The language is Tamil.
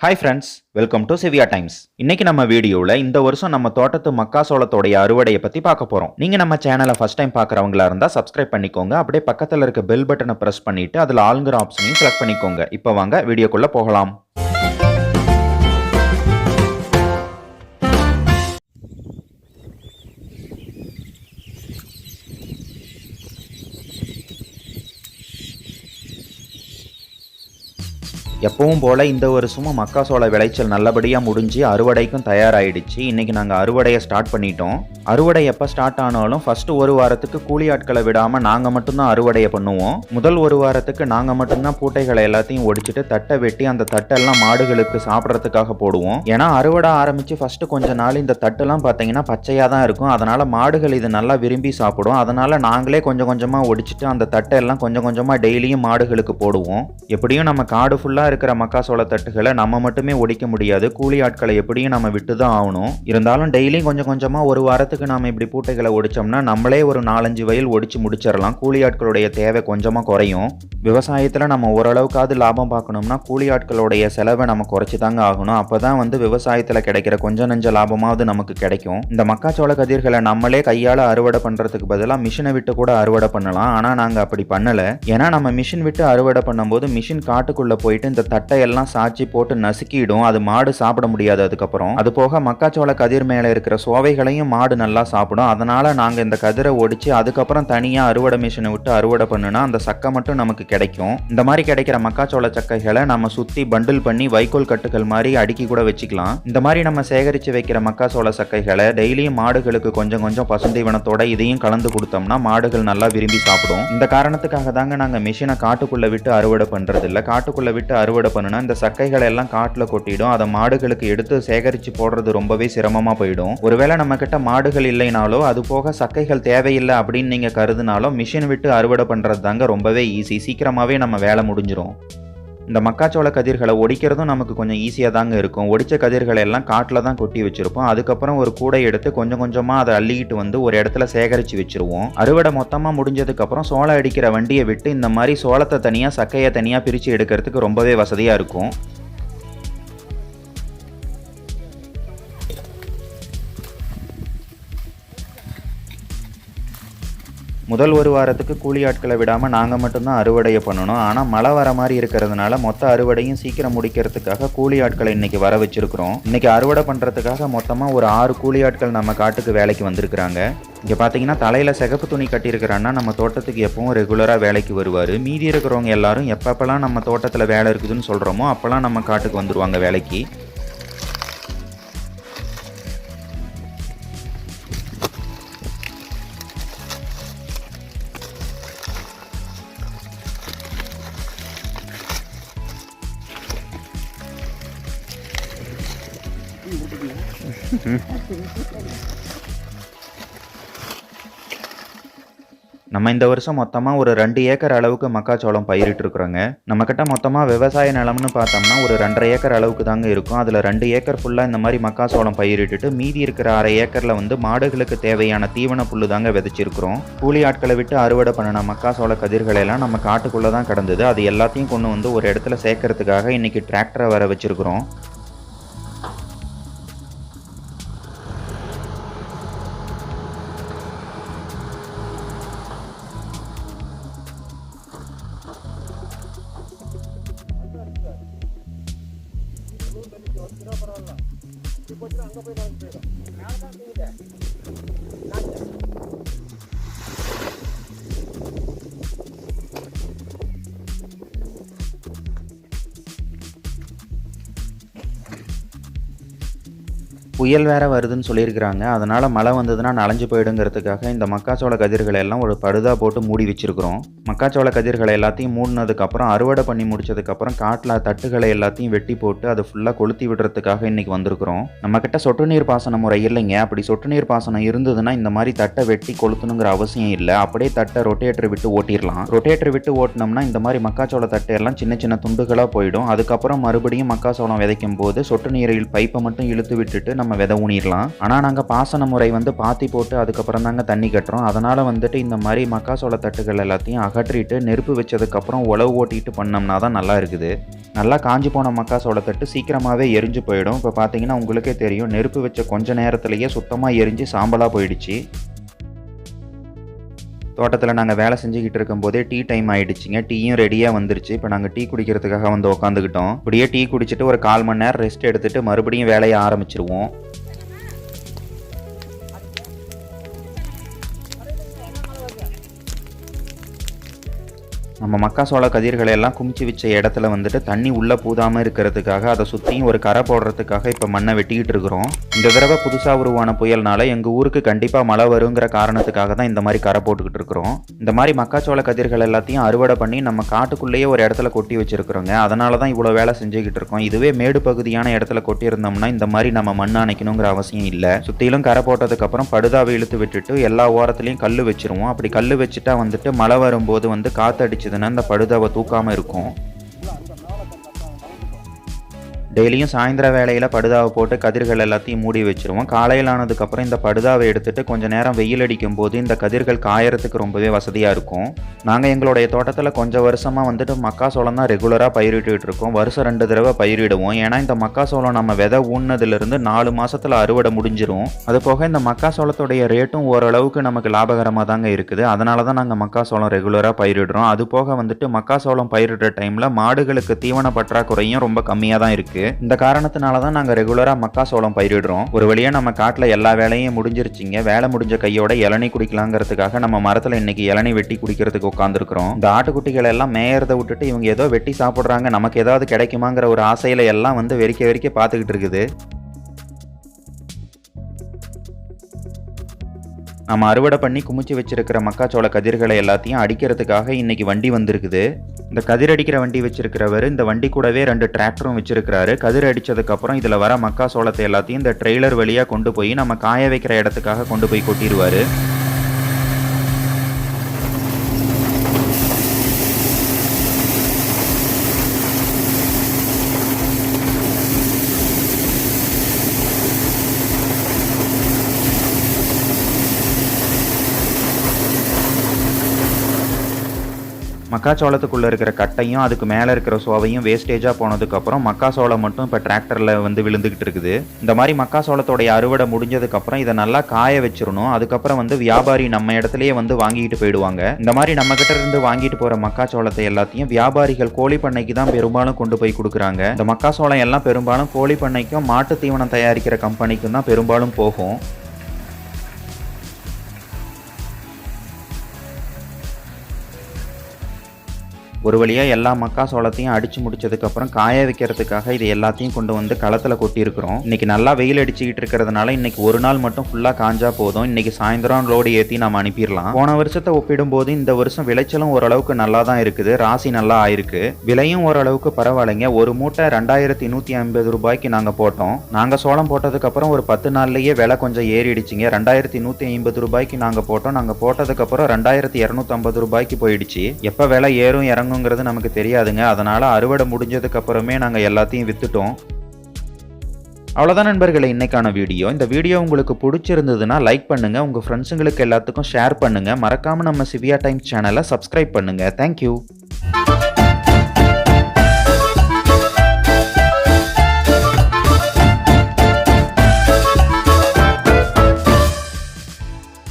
Hi friends, welcome to Shivya Times. இன்னைக்கு நம்ம வீடியோல இந்த வருஷம் நம்ம தோட்டத்து மக்காசோளத்தோட அறுவடையை பத்தி பார்க்க போறோம். நீங்க நம்ம சேனலை ஃபர்ஸ்ட் டைம் பார்க்கறவங்களா இருந்தா சப்ஸ்கிரைப் பண்ணிக்கோங்க. அப்படியே பக்கத்துல இருக்க பெல் பட்டனை பிரஸ் பண்ணிட்டு அதுல ஆல்ங்கிற ஆப்ஷனையும் செலக்ட் பண்ணிக்கோங்க. இப்போ வாங்க வீடியோக்குள்ள போகலாம். எப்பவும் போல இந்த வருஷமும் மக்காசோள விளைச்சல் நல்லபடியா முடிஞ்சு அறுவடைக்கும் தயாராயிடுச்சு. இன்னைக்கு நாங்க அறுவடையை ஸ்டார்ட் பண்ணிட்டோம். அறுவடை எப்ப ஸ்டார்ட் ஆனாலும் ஃபர்ஸ்ட் ஒரு வாரத்துக்கு கூலி ஆட்களை விடாம நாங்க மட்டும்தான் அறுவடையை பண்ணுவோம். முதல் ஒரு வாரத்துக்கு நாங்க மட்டும்தான் பூட்டைகளை எல்லாத்தையும் ஒடிச்சிட்டு தட்டை வெட்டி அந்த தட்டெல்லாம் மாடுகளுக்கு சாப்பிட்றதுக்காக போடுவோம். ஏன்னா அறுவடை ஆரம்பிச்சு ஃபர்ஸ்ட் கொஞ்ச நாள் இந்த தட்டெல்லாம் பார்த்தீங்கன்னா பச்சையா தான் இருக்கும். அதனால மாடுகள் இது நல்லா விரும்பி சாப்பிடும். அதனால நாங்களே கொஞ்சம் கொஞ்சமா ஒடிச்சிட்டு அந்த தட்டை எல்லாம் கொஞ்சம் கொஞ்சமா டெய்லியும் மாடுகளுக்கு போடுவோம். எப்படியும் நம்ம காடு ஃபுல்லா இருக்கிற மக்காசோள தட்டுகளை நம்ம மட்டுமே ஒடிக்க முடியாது. கூலி ஆட்களை எப்படியும் நம்ம விட்டு தான் ஆகணும். இருந்தாலும் டெய்லியும் கொஞ்சம் கொஞ்சமா ஒரு வாரத்துக்கு நாம இப்படி பூட்டைகளை ஒடிச்சோம்னா நம்மளே ஒரு 4-5 வயல் ஒடிச்சு முடிச்சிடலாம். கூலி ஆட்களுடைய தேவை கொஞ்சமா குறையும். விவசாயத்துல நம்ம ஓரளவுக்காவது லாபம் பார்க்கணும்னா கூலி ஆட்களுடைய செலவை நம்ம குறைச்சி தாங்க ஆகணும். அப்பதான் விவசாயத்துல கிடைக்கிற கொஞ்சம் நெஞ்ச லாபமாவது நமக்கு கிடைக்கும். இந்த மக்காச்சோள கதிர்களை நம்மளே கையால அறுவடை பண்றதுக்கு பதிலாக மிஷினை விட்டு கூட அறுவடை பண்ணலாம். ஆனா நாங்க அப்படி பண்ணல. ஏன்னா நம்ம மிஷின் விட்டு அறுவடை பண்ணும்போது மிஷின் காட்டுக்குள்ள போயிட்டு இந்த தட்டையெல்லாம் சாச்சி போட்டு நசுக்கிடும். அது மாடு சாப்பிட முடியாது. அதுக்கப்புறம் அது போக மக்காச்சோள கதிர் மேல இருக்கிற சோவைகளையும் மாடு நல்லா சாப்பிடும். அதனால நாங்க இந்த கதிரை ஒடிச்சு அதுக்கப்புறம் தனியா அறுவடை மிஷினை விட்டு அறுவடை பண்ணுனா அந்த சக்கை மட்டும் நமக்கு கிடைக்கும். இந்த மாதிரி கிடைக்கிற மக்காச்சோள சக்கைகளை நம்ம சுத்தி பண்டில் பண்ணி வைக்கோல் கட்டுகள் மாதிரி அடுக்கி கூட வச்சுக்கலாம். இந்த மாதிரி நம்ம சேகரிச்சு வைக்கிற மக்காச்சோள சக்கைகளை டெய்லியும் மாடுகளுக்கு கொஞ்சம் கொஞ்சம் பசுந்தீவனத்தோட இதையும் கலந்து கொடுத்தோம்னா மாடுகள் நல்லா விரும்பி சாப்பிடும். இந்த காரணத்துக்காக தாங்க நாங்க மிஷினை காட்டுக்குள்ள விட்டு அறுவடை பண்றது இல்ல. காட்டுக்குள்ள விட்டு அறுவடை பண்ணுனா இந்த சக்கைகளை எல்லாம் காட்டுல கொட்டிடும். அதை மாடுகளுக்கு எடுத்து சேகரிச்சு போடுறது ரொம்பவே சிரமமா போயிடும். ஒருவேளை நம்ம கிட்ட மாடுகள் இல்லைனாலோ அது போக சக்கைகள் தேவையில்லை அப்படின்னு நீங்க கருதுனாலோ மிஷின் விட்டு அறுவடை பண்றது தாங்க ரொம்பவே ஈஸி. சீக்கிரமாவே நம்ம வேலை முடிஞ்சிடும். இந்த மக்காச்சோள கதிர்களை ஒடிக்கிறதும் நமக்கு கொஞ்சம் ஈஸியாக தாங்க இருக்கும். ஒடிச்ச கதிர்களை எல்லாம் காட்டில் தான் கொட்டி வச்சிருப்போம். அதுக்கப்புறம் ஒரு கூடை எடுத்து கொஞ்சம் கொஞ்சமாக அதை அள்ளிக்கிட்டு ஒரு இடத்துல சேகரித்து வச்சிருவோம். அறுவடை மொத்தமாக முடிஞ்சதுக்கப்புறம் சோளம் அடிக்கிற வண்டியை விட்டு இந்த மாதிரி சோளத்தை தனியாக சக்கையை தனியாக பிரித்து எடுக்கிறதுக்கு ரொம்பவே வசதியாக இருக்கும். முதல் ஒரு வாரத்துக்கு கூலி ஆட்களை விடாமல் நாங்கள் மட்டும்தான் அறுவடையை பண்ணணும். ஆனால் மழை வர மாதிரி இருக்கிறதுனால மொத்த அறுவடையும் சீக்கிரம் முடிக்கிறதுக்காக கூலி ஆட்களை இன்னைக்கு வர வச்சிருக்கிறோம். இன்னைக்கு அறுவடை பண்ணுறதுக்காக மொத்தமாக ஒரு 6 கூலி ஆட்கள் நம்ம காட்டுக்கு வேலைக்கு வந்திருக்கிறாங்க. இங்கே பார்த்தீங்கன்னா தலையில் சிகப்பு துணி கட்டியிருக்கிறான்னா நம்ம தோட்டத்துக்கு எப்பவும் ரெகுலராக வேலைக்கு வருவார். மீதி இருக்கிறவங்க எல்லாரும் எப்பப்பெல்லாம் நம்ம தோட்டத்தில் வேலை இருக்குதுன்னு சொல்கிறோமோ அப்போல்லாம் நம்ம காட்டுக்கு வந்துடுவாங்க வேலைக்கு. நம்ம இந்த வருஷம் மொத்தமாக ஒரு 2 ஏக்கர் அளவுக்கு மக்காச்சோளம் பயிரிட்டு இருக்கிறோங்க. நம்மக்கிட்ட மொத்தமாக விவசாய நிலம்னு பார்த்தோம்னா ஒரு 2.5 ஏக்கர் அளவுக்கு தாங்க இருக்கும். அதில் 2 ஏக்கர் ஃபுல்லாக இந்த மாதிரி மக்காச்சோளம் பயிரிட்டுட்டு மீதி இருக்கிற 1/2 ஏக்கரில் மாடுகளுக்கு தேவையான தீவன புல்லு தாங்க விதைச்சிருக்கிறோம். கூலி ஆட்களை விட்டு அறுவடை பண்ணின மக்காச்சோள கதிர்களெல்லாம் நம்ம காட்டுக்குள்ளே தான் கிடந்தது. அது எல்லாத்தையும் கொண்டு ஒரு இடத்துல சேர்க்கறதுக்காக இன்னைக்கு டிராக்டரை வர வச்சிருக்கிறோம். புயல் வேற வருதுன்னு சொல்லியிருக்கிறாங்க. அதனால மழை வந்ததுன்னா நனைஞ்சு போயிடுங்கிறதுக்காக இந்த மக்காச்சோள கதிர்களை எல்லாம் ஒரு படுதா போட்டு மூடி வச்சிருக்கிறோம். மக்காச்சோள கதிர்களை எல்லாத்தையும் மூடினதுக்கப்புறம் அறுவடை பண்ணி முடிச்சதுக்கப்புறம் காட்டில் தட்டுகளை எல்லாத்தையும் வெட்டி போட்டு அதை ஃபுல்லாக கொளுத்தி விடுறதுக்காக இன்னைக்கு வந்திருக்கிறோம். நம்ம கிட்ட சொட்டு நீர் பாசன முறை இல்லைங்க. அப்படி சொட்டு நீர் பாசனம் இருந்ததுன்னா இந்த மாதிரி தட்டை வெட்டி கொளுத்தணுங்கிற அவசியம் இல்லை. அப்படியே தட்டை ரொட்டேட்டர் விட்டு ஓட்டிடலாம். ரொட்டேட்டர் விட்டு ஓட்டினோம்னா இந்த மாதிரி மக்காச்சோள தட்டை எல்லாம் சின்ன சின்ன துண்டுகளாக போயிடும். அதுக்கப்புறம் மறுபடியும் மக்காச்சோளம் விதைக்கும் போது சொட்டு நீரில் பைப்பை மட்டும் இழுத்து விட்டுட்டு நம்ம விதை ஊனிடலாம். ஆனால் நாங்கள் பாசன முறை வந்து பாத்தி போட்டு அதுக்கப்புறம் தாங்க தண்ணி கட்டுறோம். அதனால் வந்துட்டு இந்த மாதிரி மக்காசோள தட்டுகள் எல்லாத்தையும் அகற்றிட்டு நெருப்பு வச்சதுக்கப்புறம் உழவு ஓட்டிட்டு பண்ணோம்னா தான் நல்லா இருக்குது. நல்லா காஞ்சி போன மக்காசோள தட்டு சீக்கிரமாகவே எரிஞ்சு போயிடும். இப்போ பார்த்தீங்கன்னா உங்களுக்கே தெரியும், நெருப்பு வச்ச கொஞ்ச நேரத்திலேயே சுத்தமாக எரிஞ்சு சாம்பலாக போயிடுச்சு. தோட்டத்தில் நாங்கள் வேலை செஞ்சுக்கிட்டு இருக்கும்போதே டீ டைம் ஆகிடுச்சிங்க. டீயும் ரெடியாக வந்துருச்சு. இப்போ நாங்கள் டீ குடிக்கிறதுக்காக வந்து உட்காந்துக்கிட்டோம். இப்படியே டீ குடிச்சிட்டு ஒரு 1/4 மணி நேரம் ரெஸ்ட் எடுத்துகிட்டு மறுபடியும் வேலையை ஆரம்பிச்சிருவோம். நம்ம மக்காசோள கதிர்களை எல்லாம் குமிச்சு வச்ச இடத்துல வந்துட்டு தண்ணி உள்ளே பூதாமல் இருக்கிறதுக்காக அதை சுற்றியும் ஒரு கரை போடுறதுக்காக இப்போ மண்ணை வெட்டிக்கிட்டு இருக்கிறோம். இந்த தடவை புதுசாக உருவான புயல்னால எங்கள் ஊருக்கு கண்டிப்பாக மழை வருங்கிற காரணத்துக்காக தான் இந்த மாதிரி கரை போட்டுக்கிட்டு இருக்கிறோம். இந்த மாதிரி மக்காச்சோள கதிர்கள் எல்லாத்தையும் அறுவடை பண்ணி நம்ம காட்டுக்குள்ளேயே ஒரு இடத்துல கொட்டி வச்சிருக்கிறோங்க. அதனால தான் இவ்வளோ வேலை செஞ்சுக்கிட்டு இருக்கோம். இதுவே மேடு பகுதியான இடத்துல கொட்டி இருந்தோம்னா இந்த மாதிரி நம்ம மண் அணைக்கணுங்கிற அவசியம் இல்லை. சுற்றிலும் கரை போட்டதுக்கப்புறம் படுதாவை இழுத்து விட்டுட்டு எல்லா ஓரத்துலையும் கல் வச்சிருவோம். அப்படி கல் வச்சுட்டா வந்துட்டு மழை வரும்போது வந்து காற்றடிச்சு இந்த படுதாவை தூக்காம இருக்கும். டெய்லியும் சாயந்தர வேளையில் படுதாவை போட்டு கதிர்கள் எல்லாத்தையும் மூடி வச்சுருவோம். காலையில் ஆனதுக்கப்புறம் இந்த படுதாவை எடுத்துகிட்டு கொஞ்சம் நேரம் வெயில் அடிக்கும் போது இந்த கதிர்கள் காயறதுக்கு ரொம்பவே வசதியாக இருக்கும். நாங்கள் எங்களுடைய தோட்டத்தில் கொஞ்சம் வருஷமாக வந்துட்டு மக்காசோளம் தான் ரெகுலராக பயிரிட்டுக்கிட்டு இருக்கோம். வருஷம் 2 தடவை பயிரிடுவோம். ஏன்னா இந்த மக்காசோளம் நம்ம விதை ஊன்னதுலேருந்து 4 மாதத்தில் அறுவடை முடிஞ்சிரும். அது போக இந்த மக்காசோளத்துடைய ரேட்டும் ஓரளவுக்கு நமக்கு லாபகரமாக தாங்க இருக்குது. அதனால தான் நாங்கள் மக்காசோளம் ரெகுலராக பயிரிடுறோம். அது போக வந்துட்டு மக்காசோளம் பயிரிடுற டைமில் மாடுகளுக்கு தீவன பற்றாக்குறையும் ரொம்ப கம்மியாக தான் இருக்குது. இந்த காரணத்தினால தான் நாங்கள் ரெகுலராக மக்காசோளம் பயிரிடுறோம். ஒரு வழியாக நம்ம காட்டில் எல்லா வேலையும் முடிஞ்சிருச்சிங்க. வேலை முடிஞ்ச கையோட இளநீ குடிக்கலாங்கிறதுக்காக நம்ம மரத்தில் இன்னைக்கு இளநீ வெட்டி குடிக்கிறதுக்கு உட்காந்துருக்கிறோம். இந்த ஆட்டுக்குட்டிகள் எல்லாம் மேயறதை விட்டுட்டு இவங்க ஏதோ வெட்டி சாப்பிட்றாங்க, நமக்கு ஏதாவது கிடைக்குமாங்கிற ஒரு ஆசையில எல்லாம் வந்து வெறிக்க வெறிக்க பார்த்துக்கிட்டு இருக்குது. நம்ம அறுவடை பண்ணி குமிச்சு வச்சிருக்கிற மக்காச்சோள கதிர்களை எல்லாத்தையும் அடிக்கிறதுக்காக இன்னைக்கு வண்டி வந்திருக்குது. இந்த கதிர் அடிக்கிற வண்டி வச்சிருக்கிறவர் இந்த வண்டி கூடவே 2 டிராக்டரும் வச்சிருக்கிறாரு. கதிர் அடிச்சதுக்கப்புறம் இதில் வர மக்காசோளத்தை எல்லாத்தையும் இந்த ட்ரெய்லர் வழியாக கொண்டு போய் நம்ம காய வைக்கிற இடத்துக்காக கொண்டு போய் கொட்டிடுவார். மக்காச்சோளத்துக்குள்ளே இருக்கிற கட்டையும் அதுக்கு மேலே இருக்கிற சோவையும் வேஸ்டேஜாக போனதுக்கப்புறம் மக்காசோளம் மட்டும் இப்போ டிராக்டரில் வந்து விழுந்துக்கிட்டு இருக்குது. இந்த மாதிரி மக்காசோளத்தோடைய அறுவடை முடிஞ்சதுக்கப்புறம் இதை நல்லா காய வச்சிடணும். அதுக்கப்புறம் வந்து வியாபாரி நம்ம இடத்துலையே வந்து வாங்கிட்டு போயிடுவாங்க. இந்த மாதிரி நம்மக்கிட்ட இருந்து வாங்கிட்டு போகிற மக்காச்சோளத்தை எல்லாத்தையும் வியாபாரிகள் கோழி பண்ணைக்கு தான் பெரும்பாலும் கொண்டு போய் கொடுக்குறாங்க. இந்த மக்காசோளம் எல்லாம் பெரும்பாலும் கோழி பண்ணைக்கும் மாட்டு தீவனம் தயாரிக்கிற கம்பெனிக்கும் தான் பெரும்பாலும் போகும். ஒரு வழியாக எல்லா மக்காசோளத்தையும் அடித்து முடிச்சதுக்கப்புறம் காய வைக்கிறதுக்காக இது எல்லாத்தையும் கொண்டு வந்து களத்தில் கொட்டியிருக்கிறோம். இன்றைக்கி நல்லா வெயில் அடிச்சுக்கிட்டு இருக்கிறதுனால இன்றைக்கி ஒரு நாள் மட்டும் ஃபுல்லாக காஞ்சா போதும். இன்றைக்கி சாயந்தரம் லோடு ஏற்றி நம்ம அனுப்பிடலாம். போன வருஷத்தை ஒப்பிடும்போது இந்த வருஷம் விளைச்சலும் ஓரளவுக்கு நல்லா தான் இருக்குது. ராசி நல்லா ஆயிருக்கு. விலையும் ஓரளவுக்கு பரவாயில்லைங்க. ஒரு மூட்டை 2150 ரூபாய்க்கு நாங்கள் போட்டோம். நாங்கள் சோளம் போட்டதுக்கப்புறம் ஒரு 10 நாள்லேயே விலை கொஞ்சம் ஏறிடுச்சிங்க. 2150 ரூபாய்க்கு நாங்கள் போட்டோம். நாங்கள் போட்டதுக்கப்புறம் 2250 ரூபாய்க்கு போயிடுச்சு. எப்போ விலை ஏறும் இறங்கும் நமக்கு தெரியாதுங்க. அதனால அறுவடை முடிஞ்சதுக்கு அப்புறமே நாங்க எல்லாத்தையும் வித்துட்டோம். அவ்வளவுதான் நண்பர்களே இன்னைக்கான வீடியோ. இந்த வீடியோ உங்களுக்கு பிடிச்சிருந்ததுன்னா லைக் பண்ணுங்க, உங்க ஃப்ரெண்ட்ஸுங்களுக்கு எல்லாத்துக்கும் ஷேர் பண்ணுங்க. மறக்காம நம்ம சிவ்யா டைம்ஸ் சேனலை சப்ஸ்கிரைப் பண்ணுங்க. தேங்க்யூ.